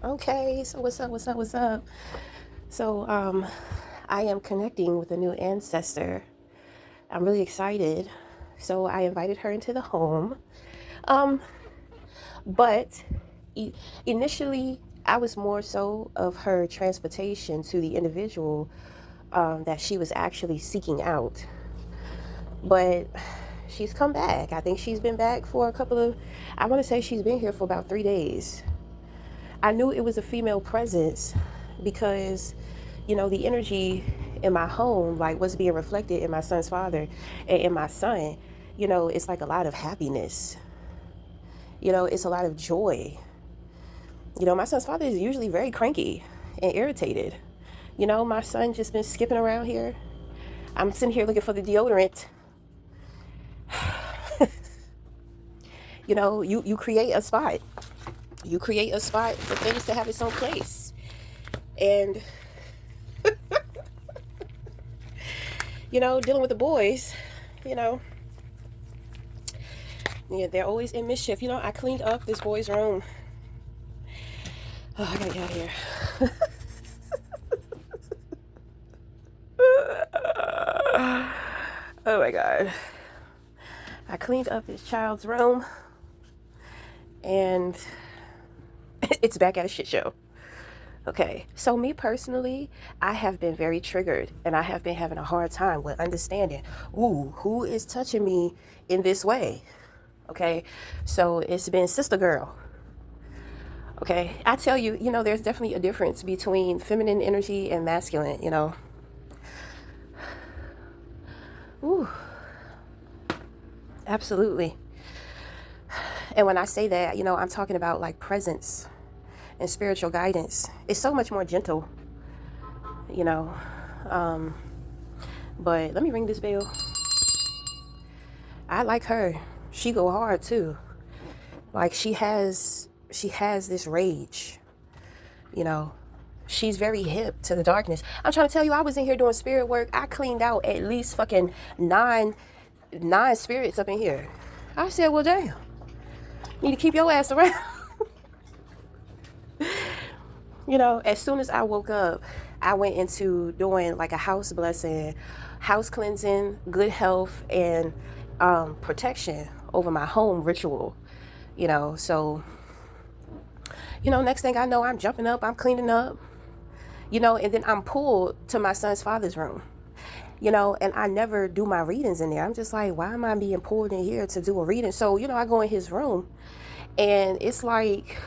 Okay, so what's up? So, I am connecting with a new ancestor. I'm really excited. So I invited her into the home. Um, but e- initially, I was more so of her transportation to the individual that she was actually seeking out. But she's come back. I think she's been back for a couple of, I want to say she's been here for about 3 days. I knew it was a female presence because, the energy in my home, like what's being reflected in my son's father and in my son, it's like a lot of happiness. It's a lot of joy. My son's father is usually very cranky and irritated. My son just been skipping around here. I'm sitting here looking for the deodorant. You create a spot. You create a spot for things to have its own place. And, dealing with the boys, you know, yeah, they're always in mischief. I cleaned up this boy's room. Oh, I gotta get out of here. Oh my god. I cleaned up this child's room and it's back at a shit show. Okay, so me personally, I have been very triggered and I have been having a hard time with understanding, ooh, who is touching me in this way? Okay, so it's been sister girl. Okay, I tell you, there's definitely a difference between feminine energy and masculine. Ooh, absolutely. And when I say that, I'm talking about like presence and spiritual guidance. It's so much more gentle, you know. Um, but let me ring this bell. I like her. She go hard too. Like she has this rage, you know. She's very hip to the darkness. I'm trying to tell you, I was in here doing spirit work. I cleaned out at least fucking nine spirits up in here. I said, well, damn, need to keep your ass around. As soon as I woke up, I went into doing like a house blessing, house cleansing, good health, and protection over my home ritual. So, next thing I know, I'm jumping up, I'm cleaning up, and then I'm pulled to my son's father's room. And I never do my readings in there. I'm just like, why am I being pulled in here to do a reading? So, I go in his room and it's like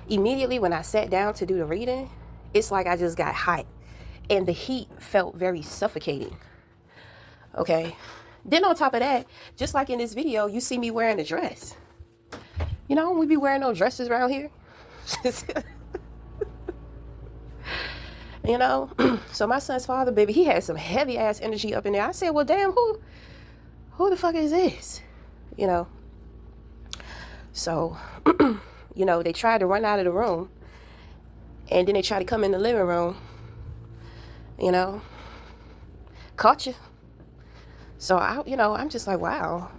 immediately when I sat down to do the reading, it's like I just got hot and the heat felt very suffocating. Okay. Then on top of that, just like in this video, you see me wearing a dress. We be wearing no dresses around here. you know. So my son's father, baby, he had some heavy ass energy up in there. I said, well, damn, who the fuck is this? You know. So, they tried to run out of the room, and then they tried to come in the living room. You know, caught you. So I'm just like, wow.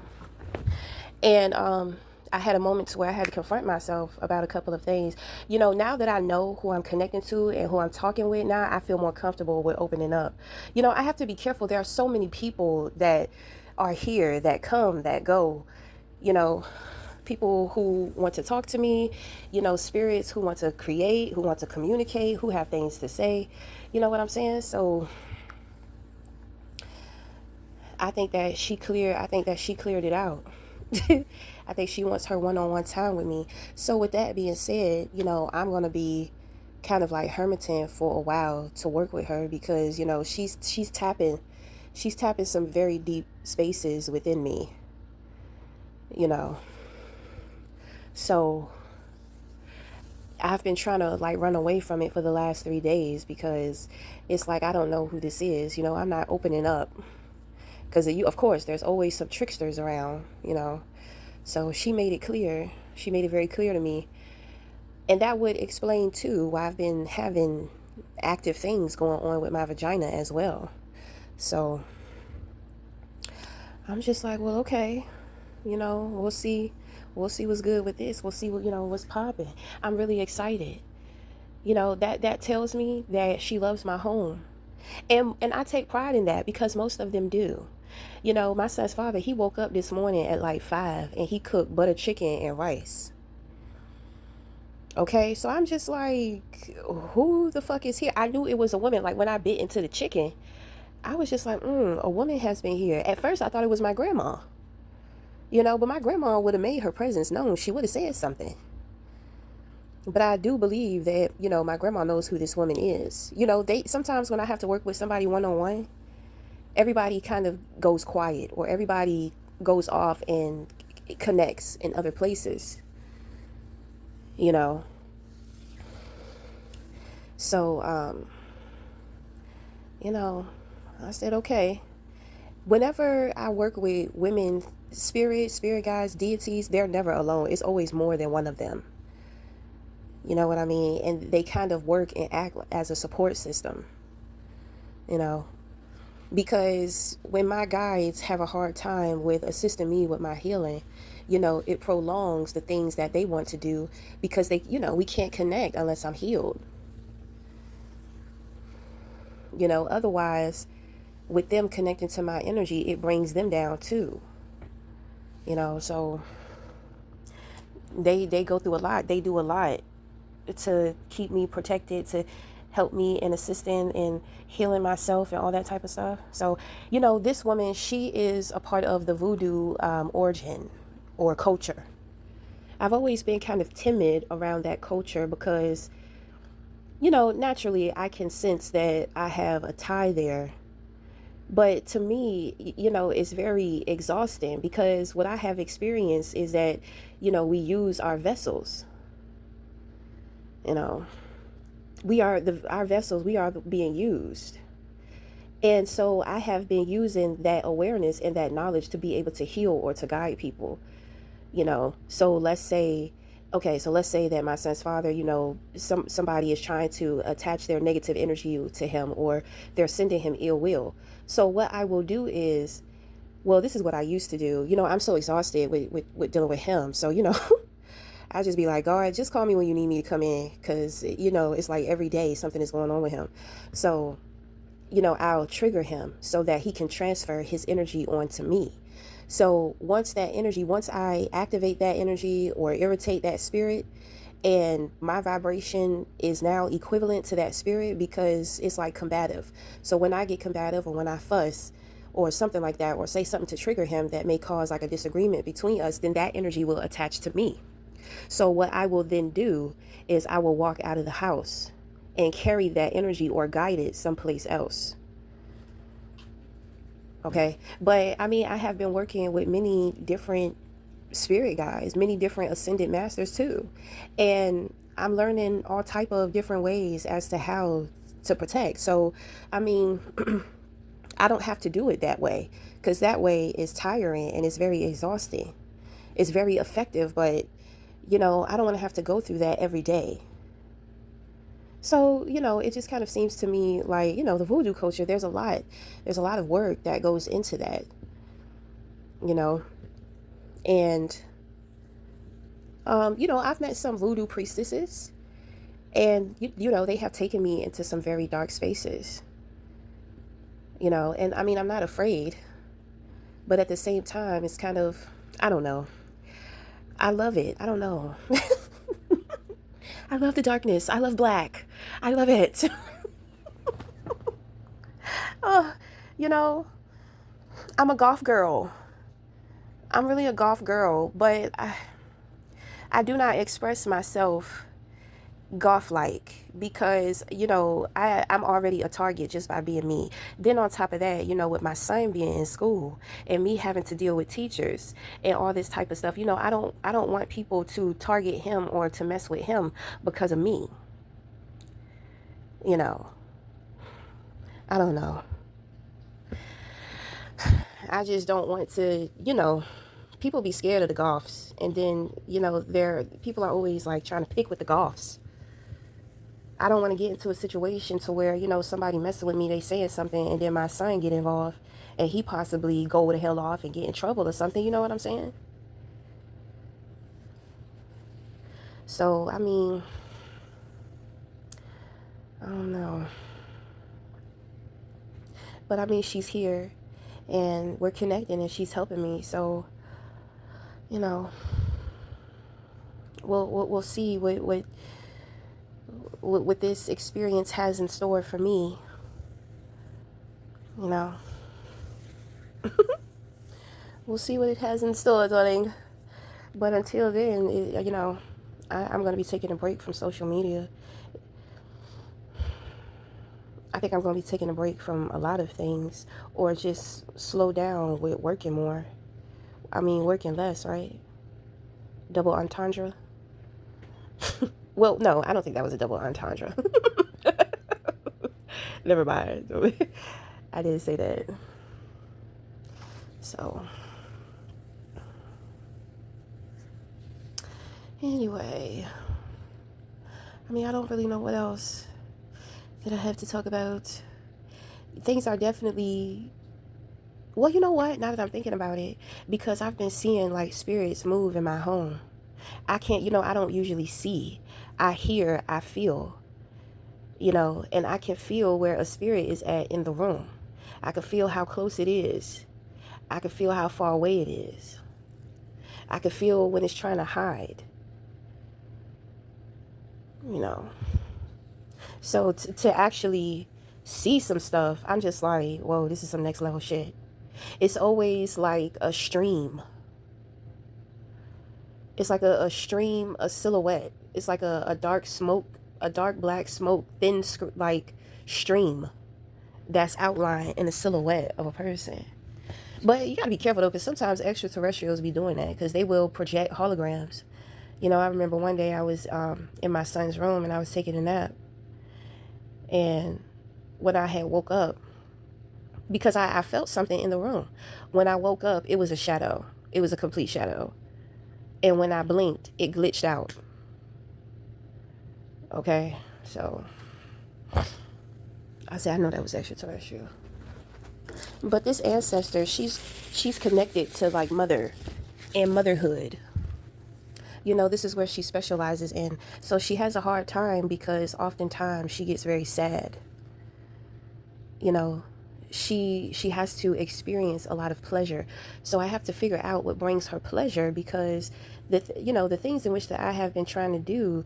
And I had a moment to where I had to confront myself about a couple of things. Now that I know who I'm connecting to and who I'm talking with, now I feel more comfortable with opening up. I have to be careful. There are so many people that are here, that come, that go. You know, people who want to talk to me, spirits who want to create, who want to communicate, who have things to say. You know what I'm saying? So I think that she cleared it out. I think she wants her one-on-one time with me. So with that being said, I'm going to be kind of like hermiting for a while to work with her because, she's tapping some very deep spaces within me, you know. So I've been trying to like run away from it for the last 3 days because it's like I don't know who this is. I'm not opening up because of course there's always some tricksters around. So she made it clear. She made it very clear to me. And that would explain too why I've been having active things going on with my vagina as well. So I'm just like, well, okay, we'll see. We'll see what's good with this. We'll see what's popping. I'm really excited. You know, that tells me that she loves my home. And I take pride in that because most of them do. You know, my son's father, he woke up this morning at like 5 and he cooked butter chicken and rice. Okay, so I'm just like, who the fuck is here? I knew it was a woman. Like when I bit into the chicken, I was just like, a woman has been here. At first, I thought it was my grandma, you know, but my grandma would have made her presence known. She would have said something. But I do believe that, you know, my grandma knows who this woman is. You know, they sometimes when I have to work with somebody one on one, everybody kind of goes quiet or everybody goes off and connects in other places, you know. So, you know, I said, okay. Whenever I work with women, spirit guides, deities, they're never alone. It's always more than one of them. You know what I mean? And they kind of work and act as a support system, you know. Because when my guides have a hard time with assisting me with my healing, you know, it prolongs the things that they want to do because they, you know, we can't connect unless I'm healed. You know, otherwise, with them connecting to my energy, it brings them down too. You know, so they go through a lot. They do a lot to keep me protected, to help me in assisting in healing myself and all that type of stuff. So, you know, this woman, she is a part of the voodoo origin or culture. I've always been kind of timid around that culture because, you know, naturally I can sense that I have a tie there. But to me, you know, it's very exhausting because what I have experienced is that, you know, we use our vessels, you know, we are our vessels, we are being used. And so I have been using that awareness and that knowledge to be able to heal or to guide people, you know. So let's say, okay, so let's say that my son's father, you know, somebody is trying to attach their negative energy to him or they're sending him ill will. So what I will do is, well, this is what I used to do. You know, I'm so exhausted with dealing with him. So, you know, I just be like, God, just call me when you need me to come in. Cause, you know, it's like every day something is going on with him. So, you know, I'll trigger him so that he can transfer his energy onto me. So once I activate that energy or irritate that spirit, and my vibration is now equivalent to that spirit because it's like combative. So when I get combative or when I fuss or something like that, or say something to trigger him that may cause like a disagreement between us, then that energy will attach to me. So what I will then do is I will walk out of the house and carry that energy or guide it someplace else. Okay. But I mean, I have been working with many different spirit guides, many different ascended masters too. And I'm learning all type of different ways as to how to protect. So, I mean, I don't have to do it that way because that way is tiring and it's very exhausting. It's very effective, but you know, I don't want to have to go through that every day. So, you know, it just kind of seems to me like, you know, the voodoo culture, there's a lot of work that goes into that, you know. And you know, I've met some voodoo priestesses and you know, they have taken me into some very dark spaces, you know, and I mean, I'm not afraid, but at the same time, it's kind of, I don't know. I love it. I don't know. I love the darkness. I love black. I love it. Oh, you know, I'm a goth girl. I'm really a goth girl, but I do not express myself goth like because, you know, I'm already a target just by being me. Then on top of that, you know, with my son being in school and me having to deal with teachers and all this type of stuff, you know, I don't want people to target him or to mess with him because of me. You know, I don't know. I just don't want to, you know, people be scared of the goths and then, you know, people are always like trying to pick with the goths. I don't want to get into a situation to where, you know, somebody messing with me, they saying something and then my son get involved and he possibly go the hell off and get in trouble or something, you know what I'm saying? So, I mean, I don't know. But I mean, she's here and we're connecting and she's helping me. So, you know, we'll see what this experience has in store for me, you know. We'll see what it has in store, darling. But until then, I'm going to be taking a break from social media. I think I'm going to be taking a break from a lot of things, or just slow down with working more. I mean, working less, right? Double entendre. Well, no, I don't think that was a double entendre. Never mind. I didn't say that. So, anyway, I mean, I don't really know what else that I have to talk about. Things are definitely, well, you know what? Now that I'm thinking about it, because I've been seeing like spirits move in my home. I can't, I don't usually see. I hear, I feel, and I can feel where a spirit is at in the room. I can feel how close it is. I can feel how far away it is. I can feel when it's trying to hide, you know. So to actually see some stuff, I'm just like, whoa, this is some next level shit. It's always like a stream. It's like a stream, a silhouette. It's like a dark smoke, a dark black smoke, thin like stream that's outlined in a silhouette of a person. But you gotta be careful though, because sometimes extraterrestrials be doing that because they will project holograms. I remember one day I was in my son's room and I was taking a nap. And when I had woke up, because I felt something in the room. When I woke up, it was a shadow. It was a complete shadow. And when I blinked, it glitched out. Okay, so I said, I know that was extraterrestrial. But this ancestor, she's connected to like mother and motherhood. This is where she specializes in. So she has a hard time because oftentimes she gets very sad. She has to experience a lot of pleasure. So I have to figure out what brings her pleasure, because the things in which that I have been trying to do,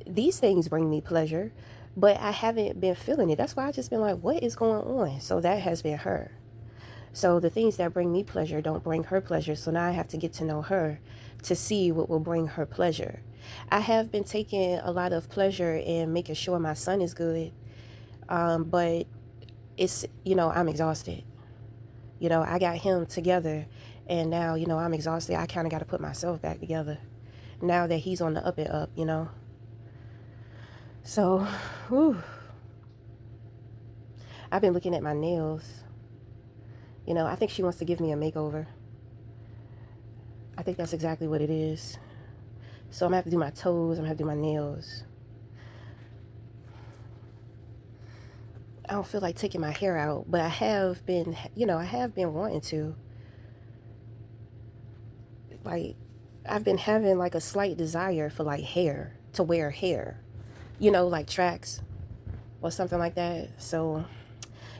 these things bring me pleasure, but I haven't been feeling it. That's why I just been like, what is going on? So that has been her. So the things that bring me pleasure don't bring her pleasure. So now I have to get to know her to see what will bring her pleasure. I have been taking a lot of pleasure in making sure my son is good. But it's, I'm exhausted. I got him together and now, I'm exhausted. I kind of got to put myself back together now that he's on the up and up, So, whew. I've been looking at my nails. I think she wants to give me a makeover. I think that's exactly what it is. So I'm gonna have to do my toes, I'm gonna have to do my nails. I don't feel like taking my hair out, but I have been, wanting to. Like, I've been having like a slight desire for like hair, to wear hair, like tracks or something like that. So,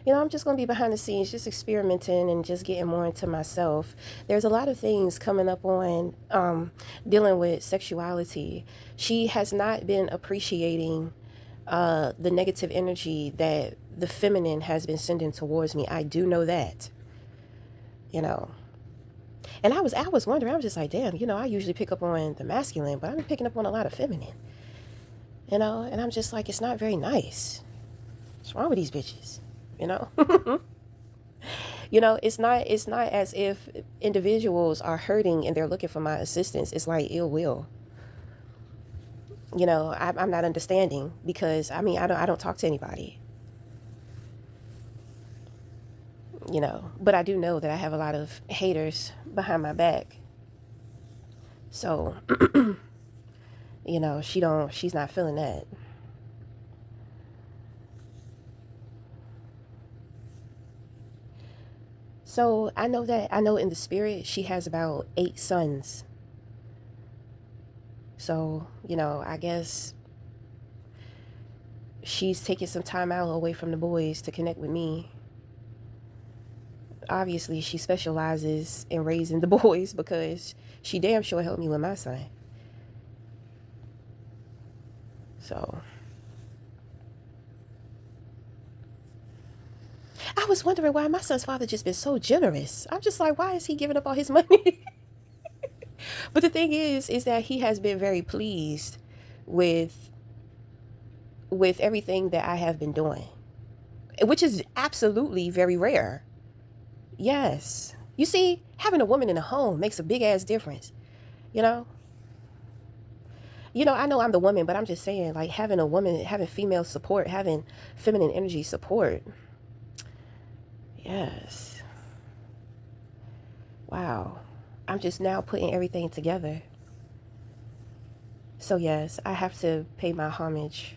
I'm just going to be behind the scenes, just experimenting and just getting more into myself. There's a lot of things coming up on dealing with sexuality. She has not been appreciating the negative energy that the feminine has been sending towards me. I do know that, And I was wondering, I was just like, damn, I usually pick up on the masculine, but I've been picking up on a lot of feminine, and I'm just like, it's not very nice. What's wrong with these bitches? It's not as if individuals are hurting and they're looking for my assistance. It's like ill will. I'm not understanding, because I don't talk to anybody. But I do know that I have a lot of haters behind my back. So, she's not feeling that. So I know in the spirit she has about 8 sons. So, I guess she's taking some time out away from the boys to connect with me. Obviously, she specializes in raising the boys because she damn sure helped me with my son. So I was wondering why my son's father just been so generous. I'm just like, why is he giving up all his money? But the thing is that he has been very pleased with everything that I have been doing, which is absolutely very rare. Yes. You see, having a woman in a home makes a big ass difference. You know? I know I'm the woman, but I'm just saying, like, having a woman, having female support, having feminine energy support. Yes. Wow. I'm just now putting everything together. So, yes, I have to pay my homage.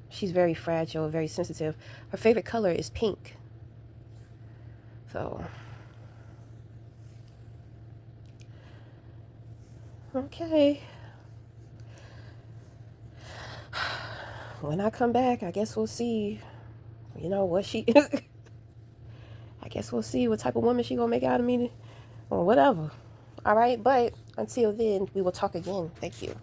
She's very fragile, very sensitive. Her favorite color is pink. So, okay. When I come back, I guess we'll see, what she, I guess we'll see what type of woman she gonna make out of me or whatever. All right, but until then, we will talk again. Thank you.